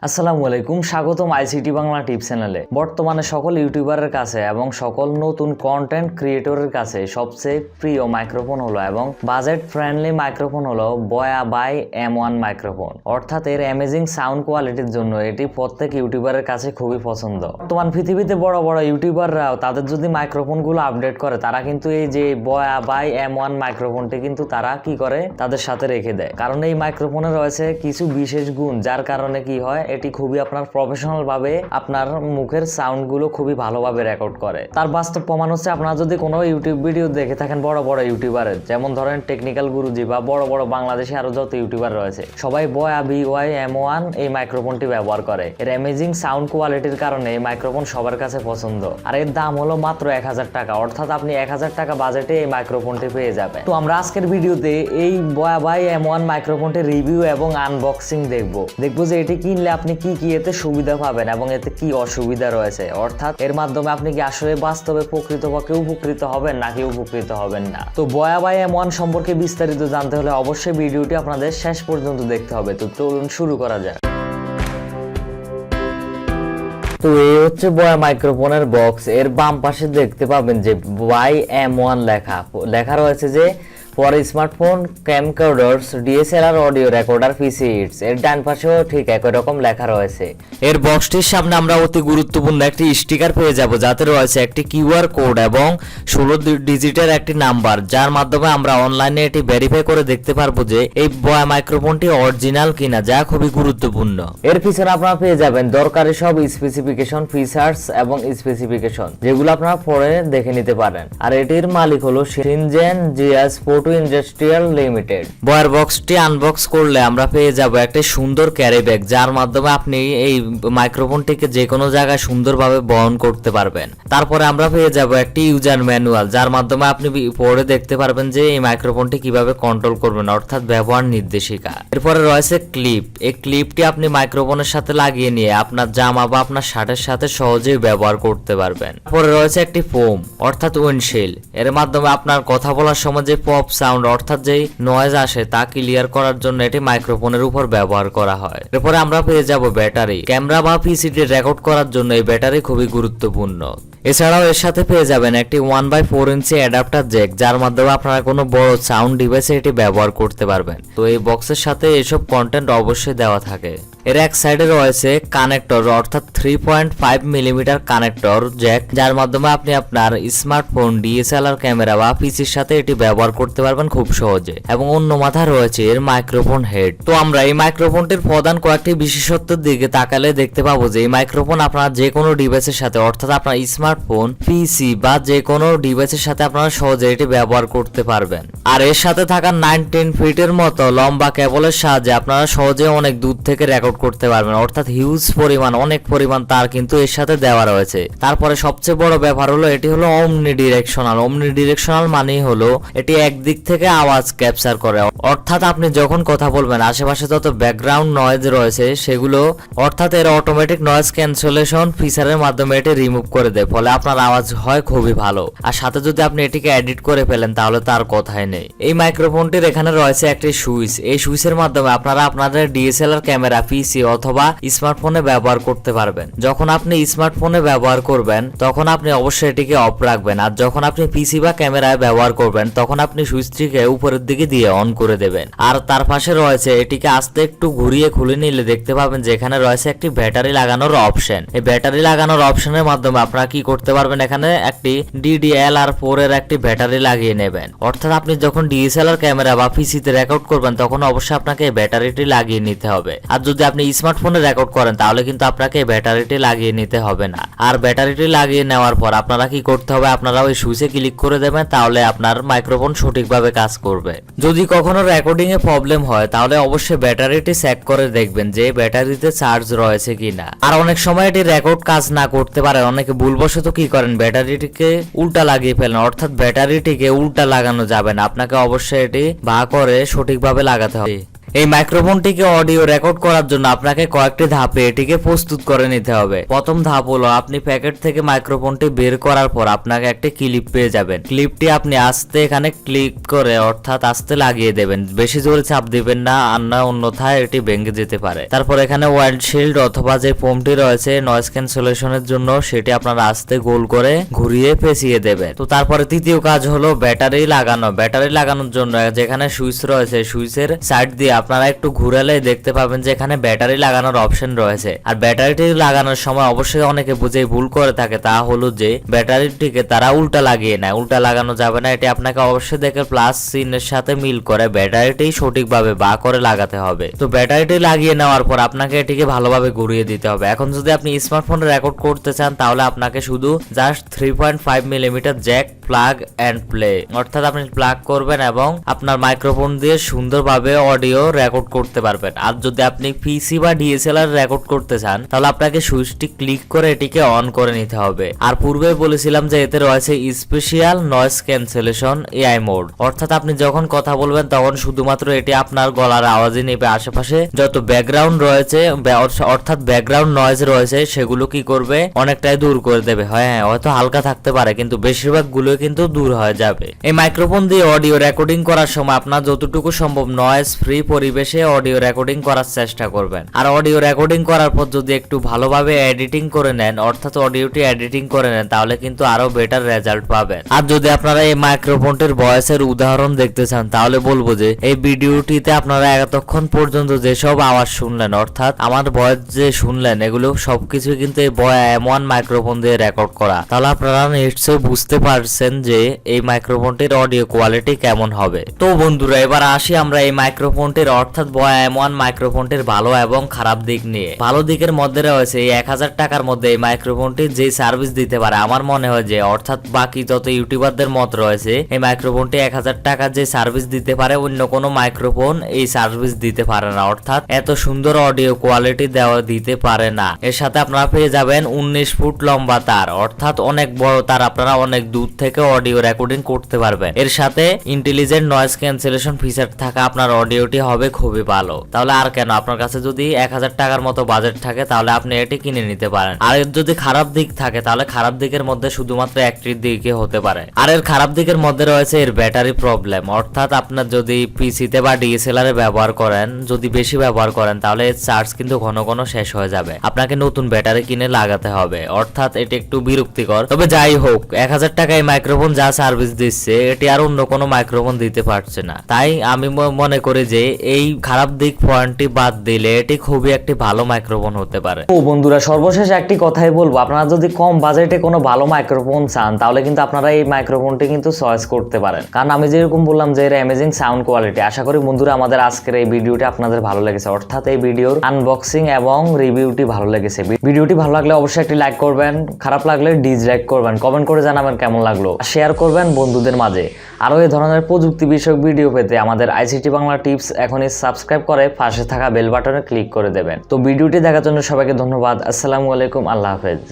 আসসালামু আলাইকুম, স্বাগতম আইসিটি বাংলা টিপস চ্যানেলে। বর্তমানে সকল ইউটিউবারের কাছে এবং সকল নতুন কন্টেন্ট ক্রিয়েটরের কাছে সবচেয়ে প্রিয় মাইক্রোফোন হলো এবং বাজেট ফ্রেন্ডলি মাইক্রোফোন হলো বয়া বাই M1 মাইক্রোফোন। অর্থাৎ এর অ্যামেজিং সাউন্ড কোয়ালিটির জন্য এটি প্রত্যেক ইউটিউবারের কাছে খুবই পছন্দ। বর্তমান পৃথিবীতে বড় বড় ইউটিউবাররাও তাদের যদি মাইক্রোফোনগুলো আপডেট করে, তারা কিন্তু এই যে বয়া বাই M1 মাইক্রোফোনটি কিন্তু তারা কি করে তাদের সাথে রেখে দেয়, কারণ এই মাইক্রোফোনে রয়েছে কিছু বিশেষ গুণ, যার কারণে কি হয় এটি খুবই আপনার প্রফেশনাল ভাবে আপনার মুখের সাউন্ড গুলো খুবই ভালোভাবে রেকর্ড করে। তার বাস্তব প্রমাণ হচ্ছে, আপনারা যদি কোনো ইউটিউব ভিডিও দেখে থাকেন বড় বড় ইউটিউবারের, যেমন ধরেন টেকনিক্যাল গুরুজি বা বড় বড় বাংলাদেশে আরো যত ইউটিউবার রয়েছে, সবাই বয়া BY M1 এই মাইক্রোফোনটি ব্যবহার করে। এর অ্যামেজিং সাউন্ড কোয়ালিটির কারণে এই মাইক্রোফোন সবার কাছে পছন্দ। আর এর দাম হলো মাত্র 1000 টাকা, অর্থাৎ আপনি 1000 টাকা বাজেটে এই মাইক্রোফোনটি পেয়ে যাবেন। তো আমরা আজকের ভিডিওতে এই বয়া বাই M1 মাইক্রোফোনটির রিভিউ এবং আনবক্সিং দেখবো যে এটি কিনলে আপনি কি কি এতে সুবিধা পাবেন এবং এতে কি অসুবিধা রয়েছে, অর্থাৎ এর মাধ্যমে আপনি কি আসলে বাস্তবে প্রকৃতপক্ষে উপকৃত হবেন নাকি উপকৃত হবেন না। তো বয়া বাই M1 সম্পর্কে বিস্তারিত জানতে হলে অবশ্যই ভিডিওটি আপনাদের শেষ পর্যন্ত দেখতে হবে। তো চলুন শুরু করা যাক। তো এই হচ্ছে বয়া মাইক্রোফোনের বক্স। এর বাম পাশে দেখতে পাবেন যে বাই M1 লেখা রয়েছে যে for smartphone, camcorders, DSLR audio recorder, PC hits. এর ডান পাশেও ঠিক একই রকম লেখা রয়েছে। এর বক্সটির সামনে আমরা অতি গুরুত্বপূর্ণ একটি স্টিকার পেয়ে যাব, যাতে রয়েছে একটি QR কোড এবং 16 ডিজিটের একটি নাম্বার, যার মাধ্যমে আমরা অনলাইনে এটি ভেরিফাই করে দেখতে পারবো যে এই বয়া মাইক্রোফোনটি অরিজিনাল কিনা, যা খুবই গুরুত্বপূর্ণ। এর পিছনে আপনারা পেয়ে যাবেন দরকারি সব স্পেসিফিকেশন, ফিচার্স এবং স্পেসিফিকেশন, যেগুলো আপনারা পরে দেখে নিতে পারেন। আর এটির মালিক হলো সিনজেন জিয়াস ইন্ডাস্ট্রিয়াল লিমিটেড। বয়ার বক্সটি আনবক্স করলে আমরা পেয়ে যাব একটা সুন্দর ক্যারি ব্যাগ, যার মাধ্যমে আপনি এই মাইক্রোফোনটিকে যে কোনো জায়গায় সুন্দরভাবে বহন করতে পারবেন। তারপরে আমরা পেয়ে যাব একটি ইউজার ম্যানুয়াল, যার মাধ্যমে আপনি পড়ে দেখতে পারবেন যে এই মাইক্রোফোনটি কিভাবে কন্ট্রোল করবেন, অর্থাৎ ব্যবহার নির্দেশিকা। এরপরে রয়েছে ক্লিপ। এই ক্লিপটি আপনি মাইক্রোফোনের সাথে লাগিয়ে নিয়ে আপনার জামা বা আপনার শার্টের সাথে সহজেই ব্যবহার করতে পারবেন। তারপরে রয়েছে একটি ফোম অর্থাৎ উইন্ডশিল্ড। এর মাধ্যমে আপনার কথা বলার সময় যে পপ সাউন্ড অর্থাৎ যেই নয়েজ আসে তা ক্লিয়ার করার জন্য এটি মাইক্রোফোনের উপর ব্যবহার করা হয়। এরপরে আমরা পেয়ে যাব ব্যাটারি। ক্যামেরা বা PCটি রেকর্ড করার জন্য এই ব্যাটারি খুবই গুরুত্বপূর্ণ। এছাড়াও এর সাথে পেয়ে যাবেন একটি 1/4 ইঞ্চি অ্যাডাপ্টার জ্যাক, যার মাধ্যমে আপনারা কোনো বড় সাউন্ড ডিভাইসে এটি ব্যবহার করতে পারবেন। তো এই বক্সের সাথে এসব কন্টেন্ট অবশ্যই দেওয়া থাকে। এর এক সাইডে রয়েছে কানেক্টর অর্থাৎ 3.5 মিলিমিটার কানেক্টর জ্যাক, যার মাধ্যমে আপনি আপনার স্মার্টফোন, DSLR ক্যামেরা বা PCর সাথে এটি ব্যবহার করতে পারবেন খুব সহজে। এবং অন্য মাথায় রয়েছে এর মাইক্রোফোন হেড। তো আমরা এই মাইক্রোফোনটির প্রধান কয়েকটি বিশেষত্বের দিকে তাকালে দেখতে পাবো যে এই মাইক্রোফোন আপনার যে কোনো ডিভাইসের সাথে অর্থাৎ আপনার স্মার্টফোন, PC বা যে কোনো ডিভাইসের সাথে আপনারা সহজে এটি ব্যবহার করতে পারবেন। আর এর সাথে থাকা 19 ফিটের মতো লম্বা কেবলের সাহায্যে আপনারা সহজে অনেক দূর থেকে রেকর্ড করতে পারবেন, অর্থাৎ হিউজ পরিমাণ অনেক পরিমাণ তার কিন্তু এর সাথে দেওয়া রয়েছে। তারপরে সবচেয়ে বড় ব্যাপার হলো এটি হলো অমনি ডিরেকশনাল মানেই হলো এটি একদিক থেকে আওয়াজ ক্যাপচার করে, অর্থাৎ আপনি যখন কথা বলবেন আশেপাশে যত ব্যাকগ্রাউন্ড নয়েজ রয়েছে সেগুলো অর্থাৎ এর অটোমেটিক নয়েজ ক্যান্সেলেশন ফিচারের মাধ্যমে এটি রিমুভ করে দেয়, ফলে আপনার আওয়াজ হয় খুবই ভালো। আর সাথে যদি আপনি এটিকে এডিট করে ফেলেন তাহলে তার কথাই নেই। এই মাইক্রোফোনটির এখানে রয়েছে একটি সুইচ। এই সুইচের মাধ্যমে আপনারা আপনাদের DSLR ক্যামেরা, PC অথবা স্মার্টফোনে ব্যবহার করতে পারবেন। যখন আপনি স্মার্টফোনে ব্যবহার করবেন তখন আপনি অবশ্যই এটিকে অফ রাখবেন, আর যখন আপনি PC বা ক্যামেরায় ব্যবহার করবেন তখন আপনি সুইচটিকে উপরের দিকে দিয়ে অন করে দেবেন। আর তার পাশে রয়েছে এটিকে আস্তে একটু ঘুরিয়ে খুলে নিলে দেখতে পাবেন যে এখানে রয়েছে একটি ব্যাটারি লাগানোর অপশন। এই ব্যাটারি লাগানোর অপশনের মাধ্যমে আপনারা কি করতে পারবেন, এখানে একটি DDLR4 এর একটি ব্যাটারি লাগিয়ে নেবেন। অর্থাৎ আপনি যখন DSLR ক্যামেরা বা PCতে রেকর্ড করবেন তখন অবশ্যই আপনাকে এই ব্যাটারিটি লাগিয়ে নিতে হবে। আর যদি আপনি স্মার্টফোনে রেকর্ড করেন তাহলে কিন্তু আপনাকে ব্যাটারিটি লাগিয়ে নিতে হবে না। আর ব্যাটারিটি লাগিয়ে নেওয়ার পর আপনারা কি করতে হবে, আপনারা ওই সুইচে ক্লিক করে দেবেন, তাহলে আপনার মাইক্রোফোন সঠিকভাবে কাজ করবে। যদি কখনো রেকর্ডিং এ প্রবলেম হয় তাহলে অবশ্যই ব্যাটারিটি চেক করে দেখবেন যে ব্যাটারিতে চার্জ রয়েছে কিনা। আর অনেক সময় এটি রেকর্ড কাজ না করতে পারে, অনেকে ভুলবশত কি করেন ব্যাটারিটিকে উল্টা লাগিয়ে ফেলেন, অর্থাৎ ব্যাটারিটিকে উল্টা লাগানো যাবে না, আপনাকে অবশ্যই এটি ভাগ করে সঠিকভাবে লাগাতে হবে। এই মাইক্রোফোনটিকে অডিও রেকর্ড করার জন্য আপনাকে কয়েকটি ধাপে এটিকে প্রস্তুত করে নিতে হবে। প্রথম ধাপ হলো আপনি প্যাকেট থেকে মাইক্রোফোনটি বের করার পর আপনাকে একটি ক্লিপ পেয়ে যাবেন। ক্লিপটি আপনি আস্তে এখানে ক্লিক করে অর্থাৎ আস্তে লাগিয়ে দেবেন, বেশি জোরে চাপ দিবেন না, অন্যথায় এটি ভেঙে যেতে পারে। তারপর এখানে ওয়াইন্ডশিল্ড অথবা যে ফোমটি রয়েছে নয়েজ ক্যান্সেলেশনের জন্য সেটি আপনারা আস্তে গোল করে ঘুরিয়ে পেঁচিয়ে দেবেন। তো তারপরে তৃতীয় কাজ হলো ব্যাটারি লাগানো। ব্যাটারি লাগানোর জন্য যেখানে সুইচ রয়েছে সুইচের সাইড দিয়ে আপনারা একটু ঘুরালে দেখতে পাবেন যে এখানে ব্যাটারি লাগানোর অপশন রয়েছে। আর ব্যাটারিটি লাগানোর সময় অবশ্যই অনেকে বুঝে ভুল করে থাকে, তা হলো যে ব্যাটারিটিকে তারা উল্টা লাগিয়ে নেয়। উল্টা লাগানো যাবে না, এটি আপনাকে অবশ্যই দেখে প্লাস চিহ্নের সাথে মিল করে ব্যাটারিটি সঠিকভাবে বা করে লাগাতে হবে। তো ব্যাটারিটি লাগিয়ে নেওয়ার পর আপনাকে এটিকে ভালোভাবে ঘুরিয়ে দিতে হবে। এখন যদি আপনি স্মার্টফোনে রেকর্ড করতে চান তাহলে আপনাকে শুধু just 3.5 millimetre jack plug and play, অর্থাৎ আপনি প্লাগ করবেন এবং আপনার মাইক্রোফোন দিয়ে সুন্দরভাবে অডিও রেকর্ড করতে পারবেন। আর যদি আপনি পিসি বা ডিএসএলআর রেকর্ড করতে চান তাহলে আপনাকে সুইচটি ক্লিক করে এটিকে অন করে নিতে হবে। আর পূর্বে বলেছিলাম যে এতে রয়েছে special noise cancellation AI mode, অর্থাৎ আপনি যখন কথা বলবেন তখন শুধুমাত্র এটি আপনার গলার আওয়াজই নেবে, আশেপাশে যত ব্যাকগ্রাউন্ড রয়েছে অর্থাৎ ব্যাকগ্রাউন্ড নয়েজ রয়েছে সেগুলো কি করবে অনেকটাই দূর করে দেবে। হ্যাঁ, হয়তো হালকা থাকতে পারে কিন্তু বেশিরভাগ গুলো কিন্তু দূর হয়ে যাবে। এই মাইক্রোফোন দিয়ে অডিও রেকর্ডিং করার সময় আপনার যতটুকু সম্ভব নয়েজ ফ্রি পরিবেশে অডিও রেকর্ডিং করার চেষ্টা করবেন। আর অডিও রেকর্ডিং করার পর যদি একটু ভালোভাবে এডিটিং করে নেন, অর্থাৎ অডিওটি এডিটিং করে নেন, তাহলে কিন্তু আরো বেটার রেজাল্ট পাবেন। আর যদি আপনারা এই মাইক্রোফোনটির ভয়েসের উদাহরণ দেখতে চান তাহলে বলবো যে এই ভিডিওটিতে আপনারা এতক্ষণ পর্যন্ত যেসব আওয়াজ শুনলেন, অর্থাৎ আমার ভয়েস যে শুনলেন, এগুলো সবকিছু কিন্তু এই M1 মাইক্রোফোন দিয়ে রেকর্ড করা। তাহলে আপনারা নিশ্চয়ই বুঝতে পারছেন যে এই মাইক্রোফোনটির অডিও কোয়ালিটি কেমন হবে। তো বন্ধুরা, এবার আসি আমরা এই মাইক্রোফোনটির অর্থাৎ M1 মাইক্রোফোনটির ভালো এবং খারাপ দিক নিয়ে। ভালো দিকের মধ্যে রয়েছে এই 1000 টাকার মধ্যে এই মাইক্রোফোনটি যে সার্ভিস দিতে পারে, আমার মনে হয় যে অর্থাৎ বাকি যত ইউটিউবারদের মত রয়েছে এই মাইক্রোফোনটি 1000 টাকা যে সার্ভিস দিতে পারে অন্য কোনো মাইক্রোফোন এই সার্ভিস দিতে পারে না, অর্থাৎ এত সুন্দর অডিও কোয়ালিটি দিতে পারে না। এর সাথে আপনারা পেয়ে যাবেন 19 ফুট লম্বা তার, অর্থাৎ অনেক বড় তার, আপনারা অনেক দূর থেকে অডিও রেকর্ডিং করতে পারবেন। এর সাথে ইন্টেলিজেন্ট নয়েজ ক্যান্সেলেশন ফিচার থাকা আপনার অডিওটি হবে খুবই ভালো। তাহলে আর কেন, আপনার কাছে যদি 1000 টাকার মতো বাজেট থাকে তাহলে আপনি এটি কিনে নিতে পারেন। আর এর যদি খারাপ দিক থাকে তাহলে খারাপ দিকের মধ্যে শুধুমাত্র একটি দিকে হতে পারে। আর এর খারাপ দিকের মধ্যে রয়েছে এর ব্যাটারি প্রবলেম, অর্থাৎ আপনার যদি পিসিতে বা ডিএসএলআর ব্যবহার করেন, যদি বেশি ব্যবহার করেন তাহলে এর চার্জ কিন্তু ঘন ঘন শেষ হয়ে যাবে, আপনাকে নতুন ব্যাটারি কিনে লাগাতে হবে, অর্থাৎ এটি একটু বিরক্তিকর। তবে যাই হোক, 1000 টাকায় মাইক্রোফোন যা সার্ভিস দিচ্ছে এটি আর অন্য কোনো মাইক্রোফোন দিতে পারছে না। তাই আমি মনে করি যে এই খারাপ দিক পয়েন্টটি বাদ দিলে এটি খুবই একটি ভালো মাইক্রোফোন হতে পারে। ও বন্ধুরা, সর্বশেষ একটি কথাই বলবো, আপনারা যদি কম বাজেটে কোনো ভালো মাইক্রোফোন চান তাহলে কিন্তু আপনারা এই মাইক্রোফোনটি কিন্তু চয়েস করতে পারেন, কারণ আমি যেরকম বললাম যে এর অ্যামেজিং সাউন্ড কোয়ালিটি। আশা করি বন্ধুরা আমাদের আজকের এই ভিডিওটি আপনাদের ভালো লেগেছে, অর্থাৎ এই ভিডিওর আনবক্সিং এবং রিভিউটি ভালো লেগেছে। ভিডিওটি ভালো লাগলে অবশ্যই একটি লাইক করবেন, খারাপ লাগলে ডিসলাইক করবেন, কমেন্ট করে জানাবেন কেমন লাগলো, শেয়ার করবেন বন্ধুদের মাঝে। আরও এই ধরনের প্রযুক্তি বিষয়ক ভিডিও পেতে আমাদের আইসিটি বাংলা টিপস এখনই সাবস্ক্রাইব করে পাশে থাকা বেল বাটনে ক্লিক করে দেবেন। তো ভিডিওটি দেখার জন্য সবাইকে ধন্যবাদ। আসসালামু আলাইকুম, আল্লাহ হাফেজ।